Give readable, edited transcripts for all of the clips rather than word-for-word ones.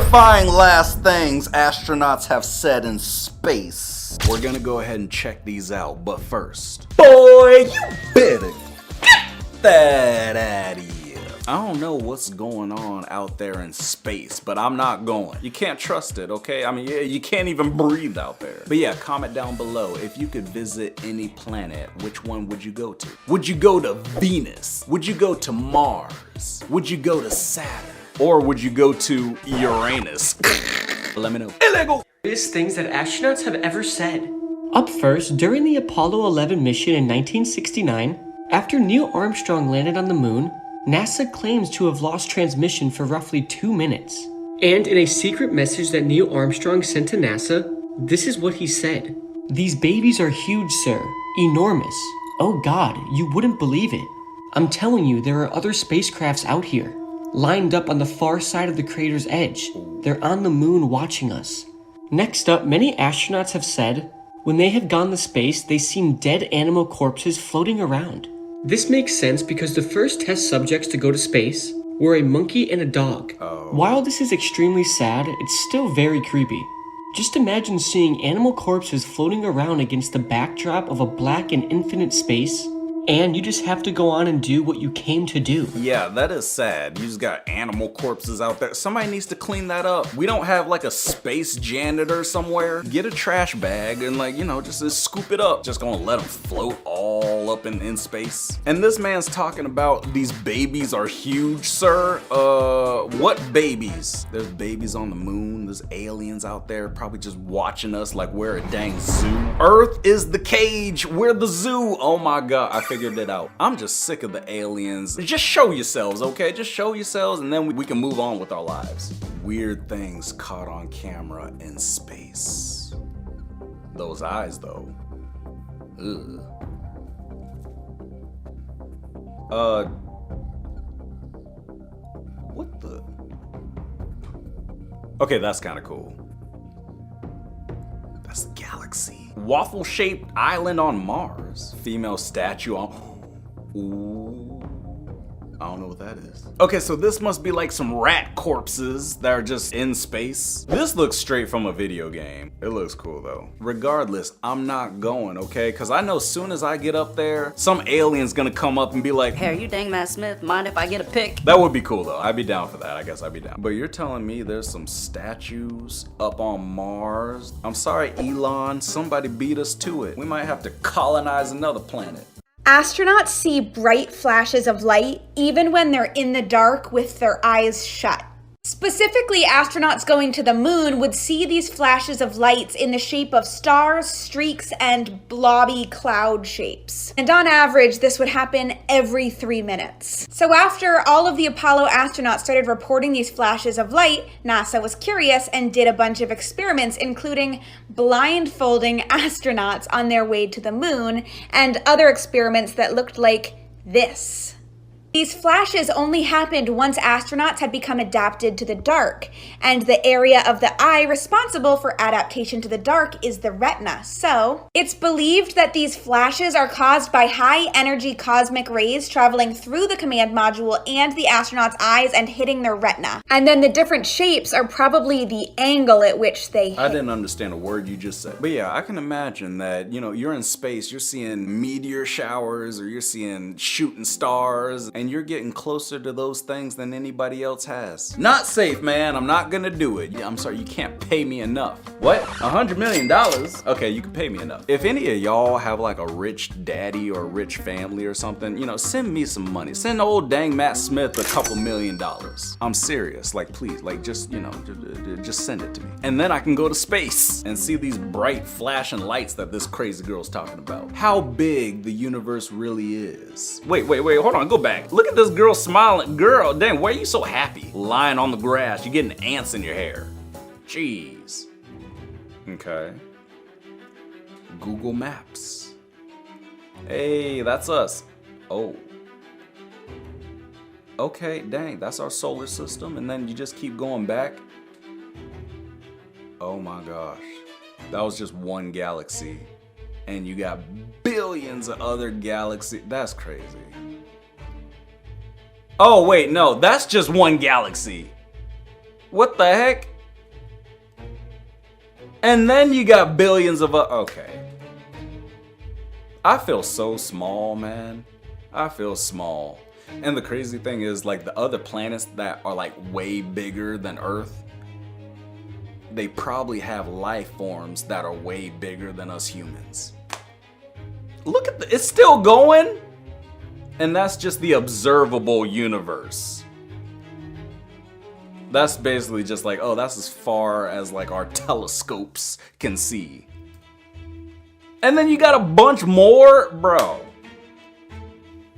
terrifying last things astronauts have said in space. We're gonna go ahead and check these out, but first, boy, you better get that out of here. I don't know what's going on out there in space, but I'm not going. You can't trust it, okay? I mean, yeah, you can't even breathe out there. But yeah, comment down below, if you could visit any planet, which one would you go to? Would you go to Venus? Would you go to Mars? Would you go to Saturn? Or would you go to Uranus? Let me know. Illegal! Greatest things that astronauts have ever said. Up first, during the Apollo 11 mission in 1969, after Neil Armstrong landed on the moon, NASA claims to have lost transmission for roughly 2 minutes. And in a secret message that Neil Armstrong sent to NASA, this is what he said. "These babies are huge, sir. Enormous. Oh God, you wouldn't believe it. I'm telling you, there are other spacecrafts out here, lined up on the far side of the crater's edge. They're on the moon watching us." Next up, many astronauts have said, when they have gone to space, they've seen dead animal corpses floating around. This makes sense because the first test subjects to go to space were a monkey and a dog. While this is extremely sad, it's still very creepy. Just imagine seeing animal corpses floating around against the backdrop of a black and infinite space, and you just have to go on and do what you came to do. Yeah, that is sad. You just got animal corpses out there. Somebody needs to clean that up. We don't have like a space janitor somewhere. Get a trash bag and like, you know, just scoop it up. Just gonna let them float all up in space. And this man's talking about these babies are huge, sir. What babies? There's babies on the moon. There's aliens out there probably just watching us like we're a dang zoo. Earth is the cage. We're the zoo. Oh my God, I figured it out. I'm just sick of the aliens. Just show yourselves, okay? Just show yourselves and then we can move on with our lives. Weird things caught on camera in space. Those eyes though. Ugh. What the? Okay, that's kind of cool. That's a galaxy. Waffle-shaped island on Mars. Female statue on... Ooh. I don't know what that is. Okay, so this must be like some rat corpses that are just in space. This looks straight from a video game. It looks cool though. Regardless, I'm not going, okay? Cause I know as soon as I get up there, some alien's gonna come up and be like, "Hey, are you dang Matt Smith? Mind if I get a pic?" That would be cool though. I'd be down for that. I guess I'd be down. But you're telling me there's some statues up on Mars? I'm sorry, Elon, somebody beat us to it. We might have to colonize another planet. Astronauts see bright flashes of light even when they're in the dark with their eyes shut. Specifically, astronauts going to the moon would see these flashes of lights in the shape of stars, streaks, and blobby cloud shapes. And on average, this would happen every 3 minutes. So after all of the Apollo astronauts started reporting these flashes of light, NASA was curious and did a bunch of experiments, including blindfolding astronauts on their way to the moon, and other experiments that looked like this. These flashes only happened once astronauts had become adapted to the dark, and the area of the eye responsible for adaptation to the dark is the retina. So, it's believed that these flashes are caused by high-energy cosmic rays traveling through the command module and the astronauts' eyes and hitting their retina. And then the different shapes are probably the angle at which they hit. I didn't understand a word you just said. But yeah, I can imagine that, you know, you're in space, you're seeing meteor showers, or you're seeing shooting stars, and you're getting closer to those things than anybody else has. Not safe, man. I'm not gonna do it. Yeah, I'm sorry, you can't pay me enough. What? $100 million? Okay, you can pay me enough. If any of y'all have like a rich daddy or a rich family or something, you know, send me some money. Send old dang Matt Smith $2 million. I'm serious. Like, please, like, just, you know, just send it to me. And then I can go to space and see these bright flashing lights that this crazy girl's talking about. How big the universe really is. Wait, hold on, go back. Look at this girl smiling. Girl, dang, why are you so happy? Lying on the grass, you're getting ants in your hair. Jeez. Okay. Google Maps. Hey, that's us. Oh. Okay, dang, that's our solar system, and then you just keep going back. Oh my gosh. That was just one galaxy. And you got billions of other galaxies. That's crazy. Oh wait, no, that's just one galaxy. What the heck? And then you got billions of okay. I feel so small, man. I feel small. And the crazy thing is, like, the other planets that are like way bigger than Earth, they probably have life forms that are way bigger than us humans. Look at it's still going. And that's just the observable universe. That's basically just like, oh, that's as far as like our telescopes can see. And then you got a bunch more, bro.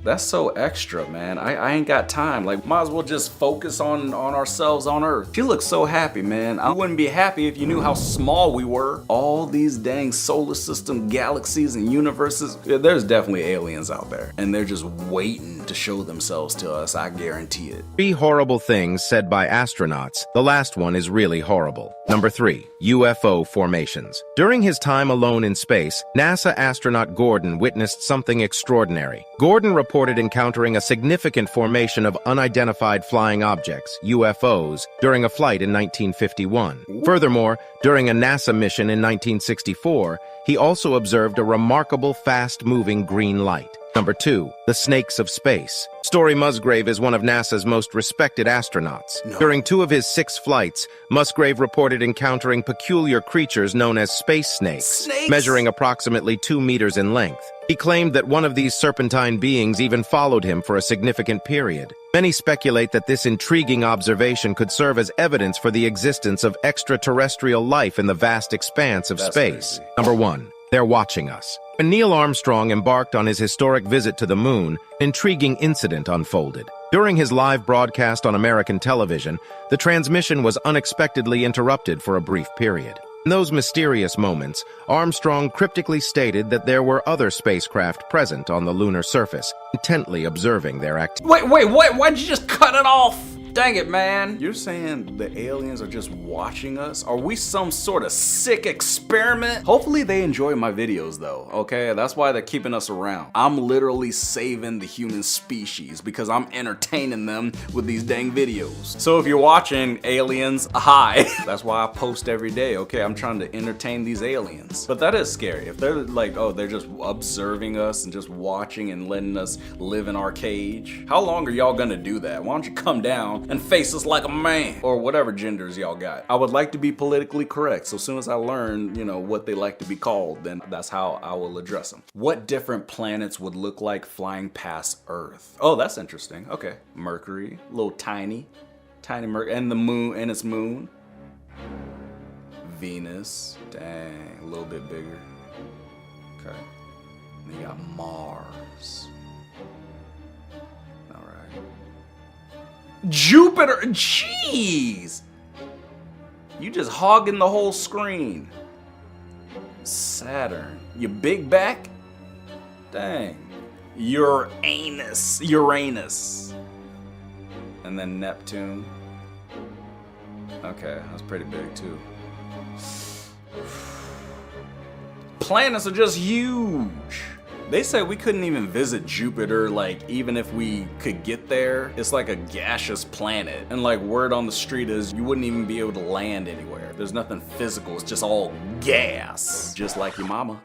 That's so extra, man. I ain't got time. Like, might as well just focus on ourselves on Earth. She looks so happy, man. I wouldn't be happy if you knew how small we were. All these dang solar system galaxies and universes. Yeah, there's definitely aliens out there. And they're just waiting to show themselves to us. I guarantee it. 3 horrible things said by astronauts. The last one is really horrible. Number 3, UFO formations. During his time alone in space, NASA astronaut Gordon witnessed something extraordinary. Gordon reported encountering a significant formation of unidentified flying objects, UFOs, during a flight in 1951. Furthermore, during a NASA mission in 1964, he also observed a remarkable fast-moving green light. Number 2, the snakes of space. Story Musgrave is one of NASA's most respected astronauts. During 2 of his 6 flights, Musgrave reported encountering peculiar creatures known as space snakes, measuring approximately 2 meters in length. He claimed that one of these serpentine beings even followed him for a significant period. Many speculate that this intriguing observation could serve as evidence for the existence of extraterrestrial life in the vast expanse of space. Crazy. Number 1, they're watching us. When Neil Armstrong embarked on his historic visit to the moon, an intriguing incident unfolded. During his live broadcast on American television, the transmission was unexpectedly interrupted for a brief period. In those mysterious moments, Armstrong cryptically stated that there were other spacecraft present on the lunar surface, intently observing their activity. Wait, why'd you just cut it off? Dang it, man. You're saying the aliens are just watching us? Are we some sort of sick experiment? Hopefully they enjoy my videos though, okay? That's why they're keeping us around. I'm literally saving the human species because I'm entertaining them with these dang videos. So if you're watching aliens, hi. That's why I post every day, okay? I'm trying to entertain these aliens. But that is scary. If they're like, oh, they're just observing us and just watching and letting us live in our cage. How long are y'all gonna do that? Why don't you come down and face us like a man, or whatever genders y'all got. I would like to be politically correct, so as soon as I learn, you know, what they like to be called, then that's how I will address them. What different planets would look like flying past Earth? Oh, that's interesting. Okay, Mercury, little tiny Mercury, and the moon, and its moon. Venus, dang, a little bit bigger. Okay, and then you got Mars. Jupiter, jeez! You just hogging the whole screen. Saturn, you big back? Dang. Uranus. And then Neptune. Okay, that's pretty big too. Planets are just huge. They said we couldn't even visit Jupiter, like, even if we could get there. It's like a gaseous planet. And like, word on the street is you wouldn't even be able to land anywhere. There's nothing physical, it's just all gas. Just like your mama.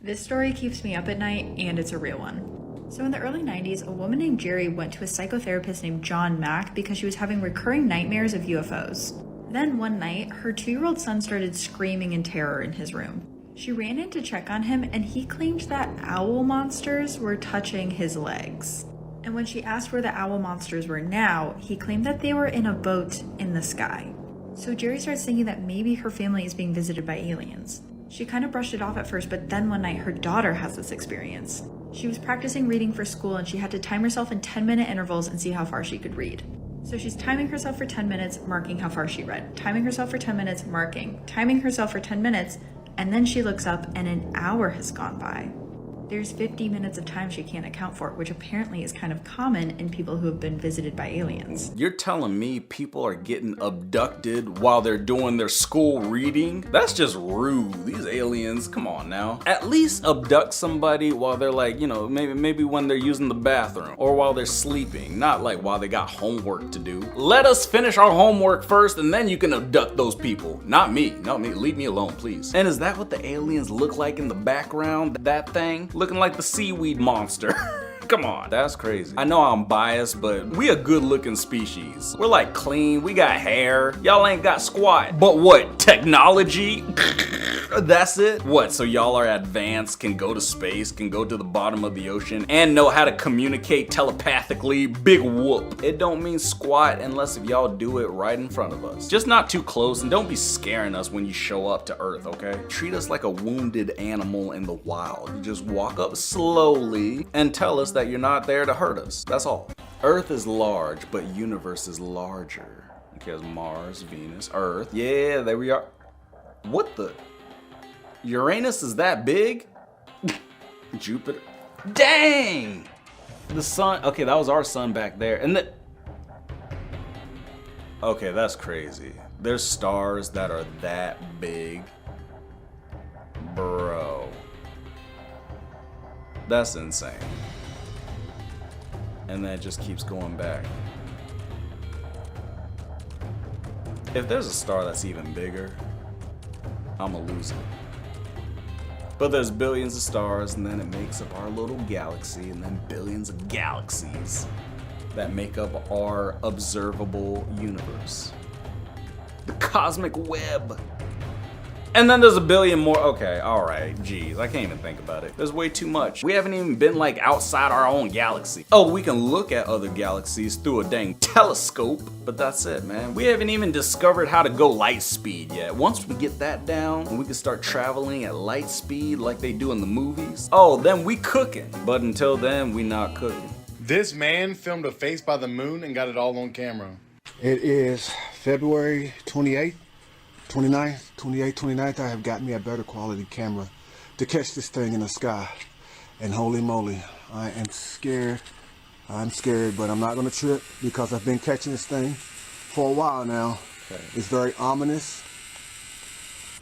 This story keeps me up at night, and it's a real one. So in the early 90s, a woman named Jerry went to a psychotherapist named John Mack because she was having recurring nightmares of UFOs. Then one night, her 2-year-old son started screaming in terror in his room. She ran in to check on him, and he claimed that owl monsters were touching his legs. And when she asked where the owl monsters were now, he claimed that they were in a boat in the sky. So Jerry starts thinking that maybe her family is being visited by aliens. She kind of brushed it off at first, but then one night her daughter has this experience. She was practicing reading for school, and she had to time herself in 10-minute intervals and see how far she could read. So she's timing herself for 10 minutes, marking how far she read. Timing herself for 10 minutes, marking. Timing herself for 10 minutes, and then she looks up and an hour has gone by. There's 50 minutes of time she can't account for, which apparently is kind of common in people who have been visited by aliens. You're telling me people are getting abducted while they're doing their school reading? That's just rude. These aliens, come on now. At least abduct somebody while they're like, you know, maybe when they're using the bathroom or while they're sleeping, not like while they got homework to do. Let us finish our homework first and then you can abduct those people. Not me, leave me alone, please. And is that what the aliens look like in the background? That thing? Looking like the seaweed monster. Come on, that's crazy. I know I'm biased, but we a good looking species. We're like clean, we got hair. Y'all ain't got squat. But what, technology? That's it? What, so y'all are advanced, can go to space, can go to the bottom of the ocean, and know how to communicate telepathically? Big whoop. It don't mean squat unless if y'all do it right in front of us. Just not too close, and don't be scaring us when you show up to Earth, okay? Treat us like a wounded animal in the wild. You just walk up slowly and tell us that you're not there to hurt us. That's all. Earth is large, but universe is larger. Because Mars, Venus, Earth. Yeah, there we are. What the? Uranus is that big? Jupiter. Dang! The sun. Okay, that was our sun back there. And the. Okay, that's crazy. There's stars that are that big. Bro. That's insane. And then it just keeps going back. If there's a star that's even bigger, I'ma lose it. But there's billions of stars, and then it makes up our little galaxy, and then billions of galaxies that make up our observable universe. The cosmic web. And then there's a billion more. Okay, alright, geez, I can't even think about it. There's way too much. We haven't even been like outside our own galaxy. Oh, we can look at other galaxies through a dang telescope, but that's it, man. We haven't even discovered how to go light speed yet. Once we get that down, and we can start traveling at light speed like they do in the movies, oh, then we cooking. But until then, we not cooking. This man filmed a face by the moon and got it all on camera. It is February 28th. 29th, 28th, 29th, I have got me a better quality camera to catch this thing in the sky. And holy moly, I am scared. I'm scared, but I'm not gonna trip because I've been catching this thing for a while now. Okay. It's very ominous.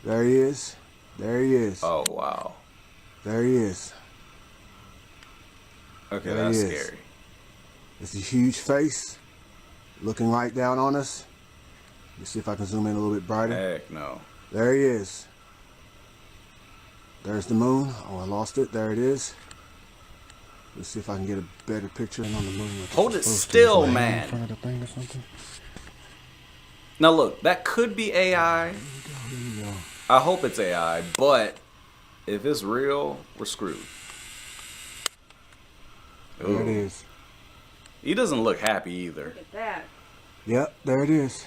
There he is. There he is. Oh, wow. There he is. Okay, there that's scary. It's a huge face looking right down on us. Let's see if I can zoom in a little bit brighter. Heck no. There he is. There's the moon. Oh, I lost it. There it is. Let's see if I can get a better picture on the moon. Hold it still, man. In front of the thing or something. Now look, that could be AI. There you go. I hope it's AI, but if it's real, we're screwed. There it is. He doesn't look happy either. Look at that. Yep, there it is.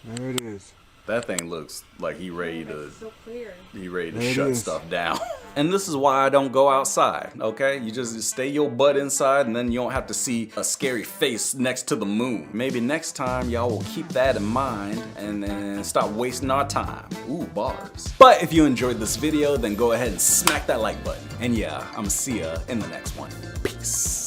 There it is. That thing looks like he ready to So clear. shut stuff down. And this is why I don't go outside, okay? You just stay your butt inside and then you don't have to see a scary face next to the moon. Maybe next time y'all will keep that in mind and stop wasting our time. Ooh, bars. But if you enjoyed this video, then go ahead and smack that like button. And yeah, I'ma see ya in the next one. Peace.